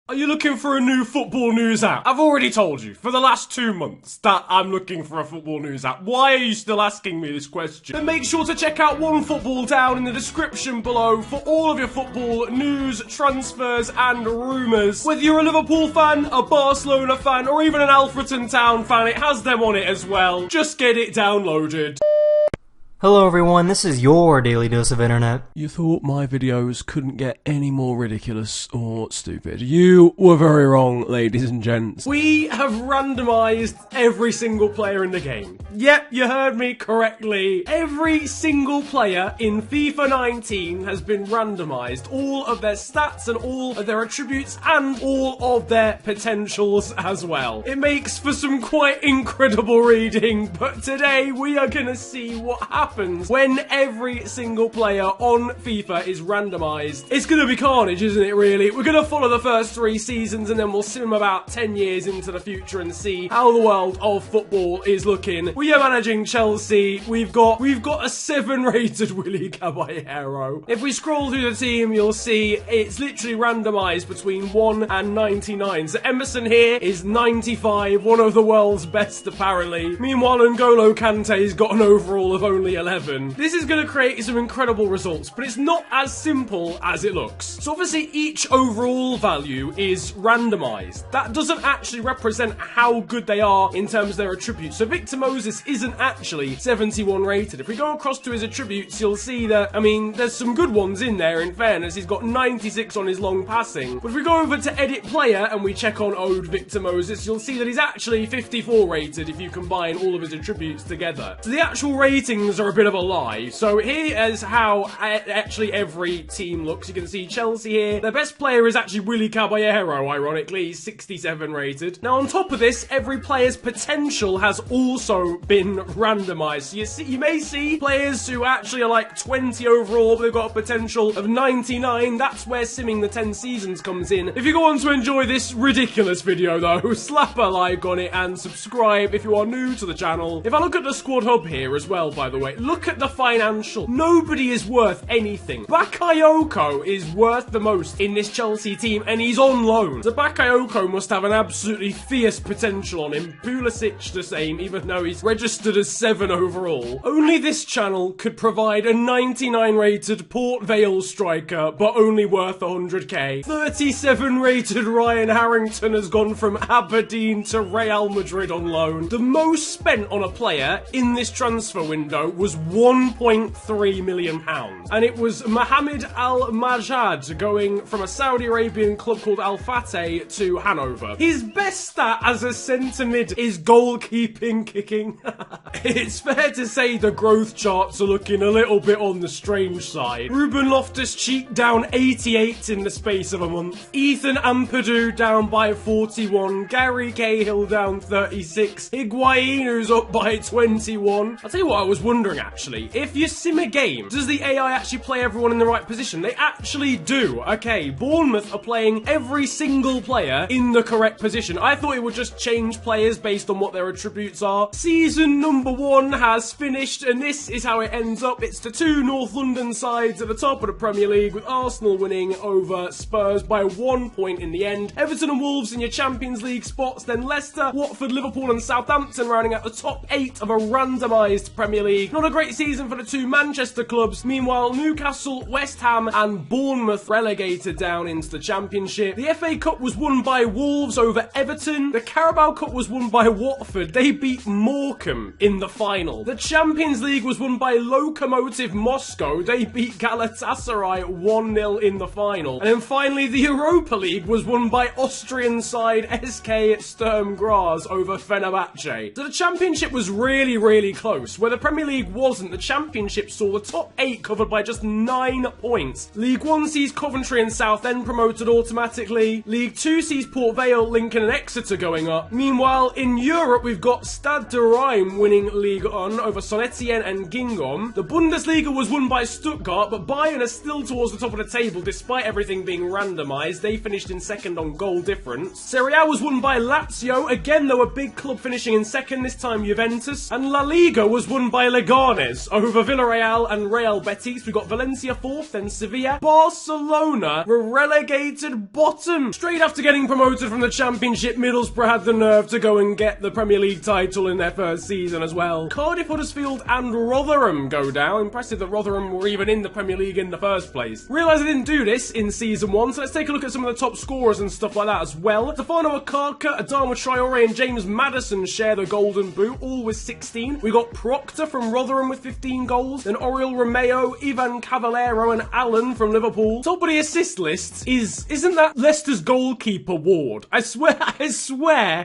Are you looking for a new football news app? I've already told you for the last 2 months that I'm looking for a football news app. Why are you still asking me this question? Then make sure to check out One Football down in the description below for all of your football news, transfers and rumours. Whether you're a Liverpool fan, a Barcelona fan or even an Alfreton Town fan, it has them on it as well. Just get it downloaded. Hello everyone, this is your Daily Dose of Internet. You thought my videos couldn't get any more ridiculous or stupid. You were very wrong, ladies and gents. We have randomized every single player in the game. Yep, you heard me correctly. Every single player in FIFA 19 has been randomized. All of their stats and all of their attributes and all of their potentials as well. It makes for some quite incredible reading, but today we are gonna see what happens when every single player on FIFA is randomized. It's gonna be carnage, isn't it, really? We're gonna follow the first 3 seasons and then we'll sim about 10 years into the future and see how the world of football is looking. We are managing Chelsea. We've got a 7 rated Willy Caballero. If we scroll through the team, you'll see it's literally randomized between 1 and 99. So Emerson here is 95, one of the world's best apparently. Meanwhile, N'Golo Kante's got an overall of only 11. This is going to create some incredible results, but it's not as simple as it looks. So obviously each overall value is randomized. That doesn't actually represent how good they are in terms of their attributes. So Victor Moses isn't actually 71 rated. If we go across to his attributes, you'll see that, I mean, there's some good ones in there in fairness. He's got 96 on his long passing. But if we go over to edit player and we check on Ode Victor Moses, you'll see that he's actually 54 rated if you combine all of his attributes together. So the actual ratings are a bit of a lie. So here is how actually every team looks. You can see Chelsea here. Their best player is actually Willy Caballero, ironically. He's 67 rated. Now on top of this, every player's potential has also been randomized. So you may see players who actually are like 20 overall, but they've got a potential of 99. That's where simming the 10 seasons comes in. If you go on to enjoy this ridiculous video though, slap a like on it and subscribe if you are new to the channel. If I look at the squad hub here as well, by the way, look at the financial. Nobody is worth anything. Bakayoko is worth the most in this Chelsea team, and he's on loan. So Bakayoko must have an absolutely fierce potential on him. Pulisic the same, even though he's registered as 7 overall. Only this channel could provide a 99 rated Port Vale striker, but only worth 100k. 37 rated Ryan Harrington has gone from Aberdeen to Real Madrid on loan. The most spent on a player in this transfer window was £1.3 million. And it was Mohamed Al-Majad going from a Saudi Arabian club called Al Fateh to Hanover. His best stat as a centre mid is goalkeeping kicking. It's fair to say the growth charts are looking a little bit on the strange side. Ruben Loftus-Cheek down 88 in the space of a month. Ethan Ampadu down by 41. Gary Cahill down 36. Higuain, who's up by 21. I'll tell you what I was wondering actually. If you sim a game, does the AI actually play everyone in the right position? They actually do. Okay, Bournemouth are playing every single player in the correct position. I thought it would just change players based on what their attributes are. Season number 1 has finished, and this is how it ends up. It's the 2 North London sides at the top of the Premier League, with Arsenal winning over Spurs by 1 point in the end. Everton and Wolves in your Champions League spots, then Leicester, Watford, Liverpool and Southampton rounding out the top 8 of a randomised Premier League. Not a great season for the 2 Manchester clubs. Meanwhile, Newcastle, West Ham and Bournemouth relegated down into the Championship. The FA Cup was won by Wolves over Everton. The Carabao Cup was won by Watford. They beat Morecambe in the final. The Champions League was won by Lokomotiv Moscow. They beat Galatasaray 1-0 in the final. And then finally, the Europa League was won by Austrian side SK Sturm Graz over Fenerbahce. So the Championship was really close. Where the Premier League wasn't, the Championship saw the top 8 covered by just 9 points. League 1 sees Coventry and Southend promoted automatically. League 2 sees Port Vale, Lincoln and Exeter going up. Meanwhile, in Europe, we've got Stade de Reims winning Ligue 1 over Saint-Etienne and Guingamp. The Bundesliga was won by Stuttgart, but Bayern are still towards the top of the table despite everything being randomised. They finished in 2nd on goal difference. Serie A was won by Lazio, again though a big club finishing in 2nd, this time Juventus. And La Liga was won by Leganés Leganes over Villarreal and Real Betis. We got Valencia 4th, then Sevilla. Barcelona were relegated bottom. Straight after getting promoted from the Championship, Middlesbrough had the nerve to go and get the Premier League title in their first season as well. Cardiff, Huddersfield and Rotherham go down. Impressive that Rotherham were even in the Premier League in the first place. Realise I didn't do this in Season 1, so let's take a look at some of the top scorers and stuff like that as well. Stefano Akaka, Adama Traore and James Maddison share the golden boot, all with 16. We got Proctor from Rotherham with 15 goals, then Oriol Romeo, Ivan Cavallero and Allen from Liverpool. Top of the assist list isn't that Leicester's goalkeeper Ward? I swear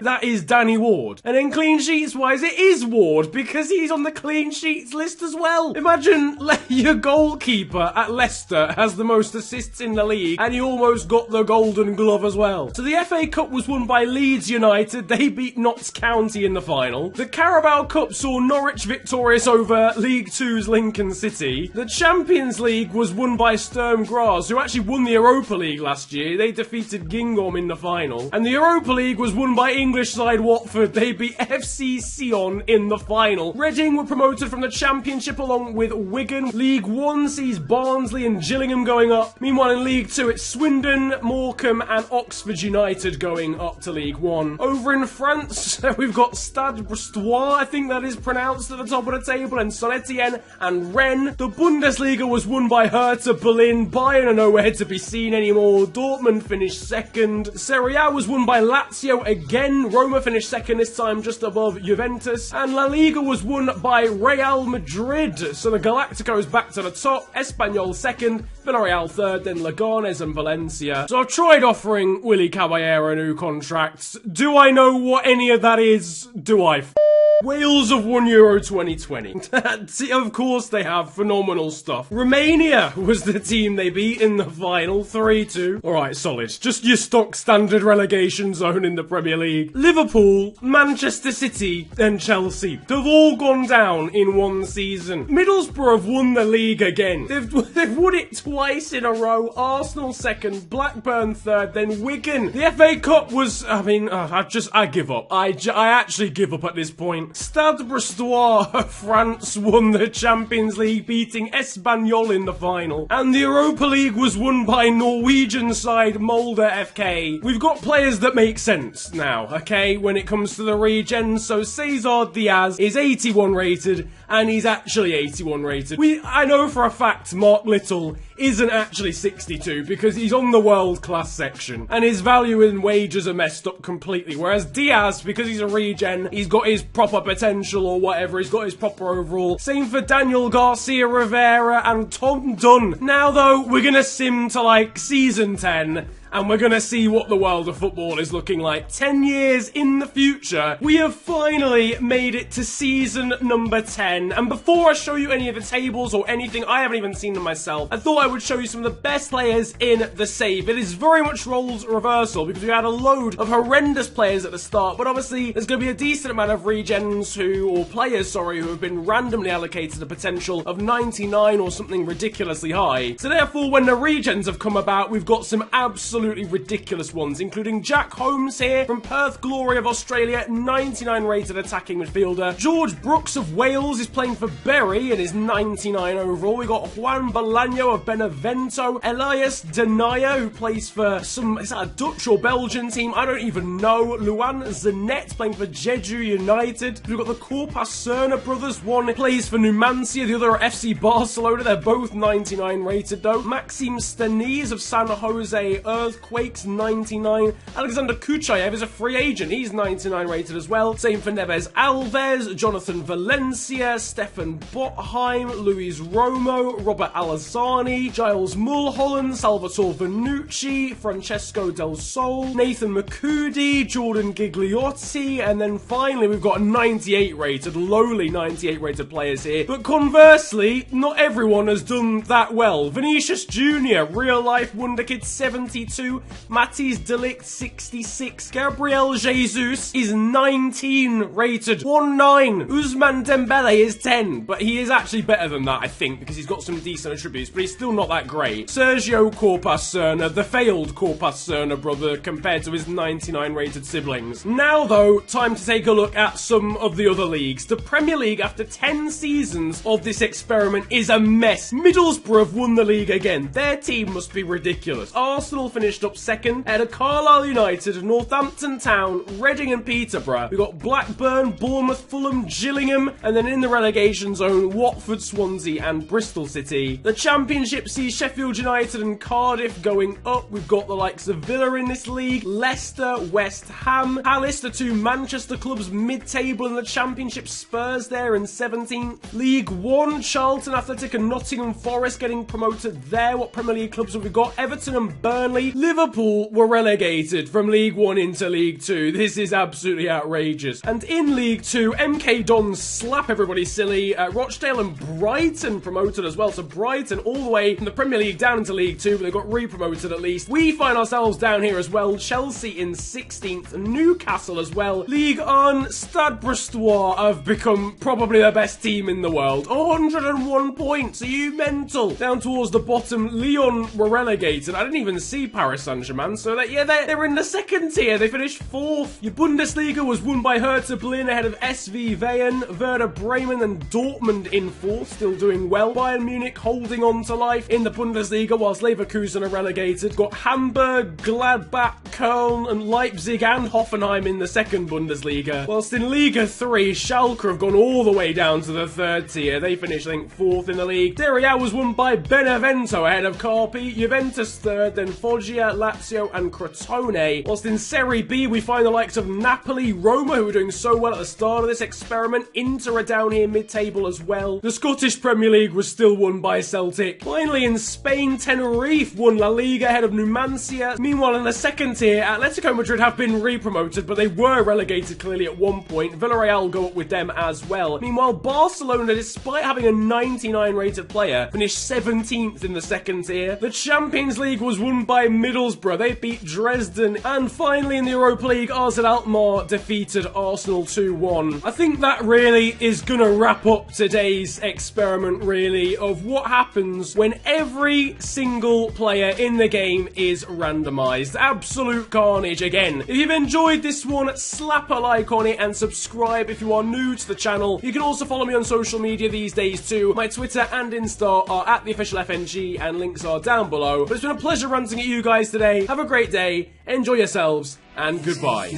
that is Danny Ward. And then clean sheets wise, it is Ward because he's on the clean sheets list as well. Imagine your goalkeeper at Leicester has the most assists in the league and he almost got the golden glove as well. So the FA Cup was won by Leeds United. They beat Notts County in the final. The Carabao Cup saw Norwich victorious over League Two's Lincoln City. The Champions League was won by Sturm Graz, who actually won the Europa League last year. They defeated Gingham in the final. And the Europa League was won by English side Watford. They beat FC Sion in the final. Reading were promoted from the Championship along with Wigan. League 1 sees Barnsley and Gillingham going up. Meanwhile in League 2 it's Swindon, Morecambe and Oxford United going up to League 1. Over in France we've got Stade Brestois, I think that is pronounced, at the top of the table, and Saint-Etienne and Rennes. The Bundesliga was won by Hertha Berlin. Bayern are nowhere to be seen anymore. Dortmund finished second. Serie A was won by Lazio again. Roma finished second, this time just above Juventus. And La Liga was won by Real Madrid. So the Galacticos back to the top. Espanyol second. Villarreal third, then Leganes and Valencia. So I've tried offering Willy Caballero new contracts. Do I know what any of that is? Do I? Wales have won Euro 2020. Of course they have. Phenomenal stuff. Romania was the team they beat in the final, 3-2. Alright, solid. Just your stock standard relegation zone in the Premier League. Liverpool, Manchester City and Chelsea. They've all gone down in one season. Middlesbrough have won the league again. They've won it twice in a row. Arsenal second, Blackburn third, then Wigan. The FA Cup was, I give up. I actually give up at this point. Stade Brestois, France won the Champions League, beating Espanyol in the final. And the Europa League was won by Norwegian side Molde FK. We've got players that make sense now, okay, when it comes to the regen. So Cesar Diaz is 81 rated, and he's actually 81 rated. I know for a fact Mark Little isn't actually 62 because he's on the world class section and his value in wages are messed up completely, whereas Diaz, because he's a regen, he's got his proper potential or whatever, he's got his proper overall. Same for Daniel Garcia Rivera and Tom Dunn. Now though, we're gonna sim to like season 10 and we're gonna see what the world of football is looking like 10 years in the future. We have finally made it to season number 10, and before I show you any of the tables or anything, I haven't even seen them myself, I thought I would show you some of the best players in the save. It is very much roles reversal because we had a load of horrendous players at the start, but obviously there's going to be a decent amount of players who have been randomly allocated a potential of 99 or something ridiculously high. So therefore, when the regens have come about, we've got some absolutely ridiculous ones, including Jack Holmes here from Perth Glory of Australia, 99 rated attacking midfielder. George Brooks of Wales is playing for Bury and is 99 overall. We got Juan Bolaño of Benevento, Elias Denaya, who plays for is that a Dutch or Belgian team? I don't even know. Luan Zanet playing for Jeju United. We've got the Corpacerna brothers. One plays for Numancia, the other are FC Barcelona. They're both 99 rated though. Maxime Staniz of San Jose Earthquakes, 99. Alexander Kuchayev is a free agent. He's 99 rated as well. Same for Neves Alves, Jonathan Valencia, Stefan Botheim, Luis Romo, Robert Alazzani, Giles Mulholland, Salvatore Vanucci, Francesco Del Sol, Nathan Makudi, Jordan Gigliotti, and then finally we've got 98 rated, lowly 98 rated players here. But conversely, not everyone has done that well. Vinicius Jr., real life wonder kid, 72 62. Matthijs de Ligt, 66. Gabriel Jesus is 19 rated. 1-9. Ousmane Dembele is 10, but he is actually better than that, I think, because he's got some decent attributes, but he's still not that great. Sergio Corpas-Serna, the failed Corpas-Serna brother, compared to his 99 rated siblings. Now, though, time to take a look at some of the other leagues. The Premier League, after 10 seasons of this experiment, is a mess. Middlesbrough have won the league again. Their team must be ridiculous. Arsenal finished up second, ahead of Carlisle United, Northampton Town, Reading and Peterborough. We've got Blackburn, Bournemouth, Fulham, Gillingham, and then in the relegation zone, Watford, Swansea and Bristol City. The Championship sees Sheffield United and Cardiff going up. We've got the likes of Villa in this league, Leicester, West Ham, Palace, the two Manchester clubs mid-table in the Championship, Spurs there in 17th. League One, Charlton Athletic and Nottingham Forest getting promoted there. What Premier League clubs have we got? Everton and Burnley. Liverpool were relegated from League One into League Two. This is absolutely outrageous. And in League Two, MK Dons slap everybody silly. Rochdale and Brighton promoted as well. So Brighton all the way from the Premier League down into League Two, but they got re-promoted at least. We find ourselves down here as well. Chelsea in 16th, Newcastle as well. League On, Stade Brestois have become probably the best team in the world. 101 points. Are you mental? Down towards the bottom, Lyon were relegated. I didn't even see Paris Saint-Germain, so they're in the second tier. They finished 4th. Your Bundesliga was won by Hertha Berlin ahead of SV Wien, Werder Bremen and Dortmund in 4th, still doing well. Bayern Munich holding on to life in the Bundesliga whilst Leverkusen are relegated. Got Hamburg, Gladbach, Köln and Leipzig and Hoffenheim in the second Bundesliga. Whilst in Liga 3, Schalke have gone all the way down to the third tier. They finished, I think, 4th in the league. Serie A was won by Benevento ahead of Carpi, Juventus 3rd, then Foggia, Lazio and Crotone. Whilst in Serie B, we find the likes of Napoli, Roma, who were doing so well at the start of this experiment. Inter are down here mid-table as well. The Scottish Premier League was still won by Celtic. Finally, in Spain, Tenerife won La Liga ahead of Numancia. Meanwhile, in the second tier, Atletico Madrid have been re-promoted, but they were relegated clearly at one point. Villarreal go up with them as well. Meanwhile, Barcelona, despite having a 99 rated player, finished 17th in the second tier. The Champions League was won by Middlesbrough. They beat Dresden. And finally, in the Europa League, AZ Alkmaar defeated Arsenal 2-1. I think that really is going to wrap up today's experiment, really, of what happens when every single player in the game is randomized. Absolute carnage again. If you've enjoyed this one, slap a like on it and subscribe if you are new to the channel. You can also follow me on social media these days too. My Twitter and Insta are at @theofficialfng and links are down below. But it's been a pleasure ranting at you guys today. Have a great day, enjoy yourselves, and goodbye.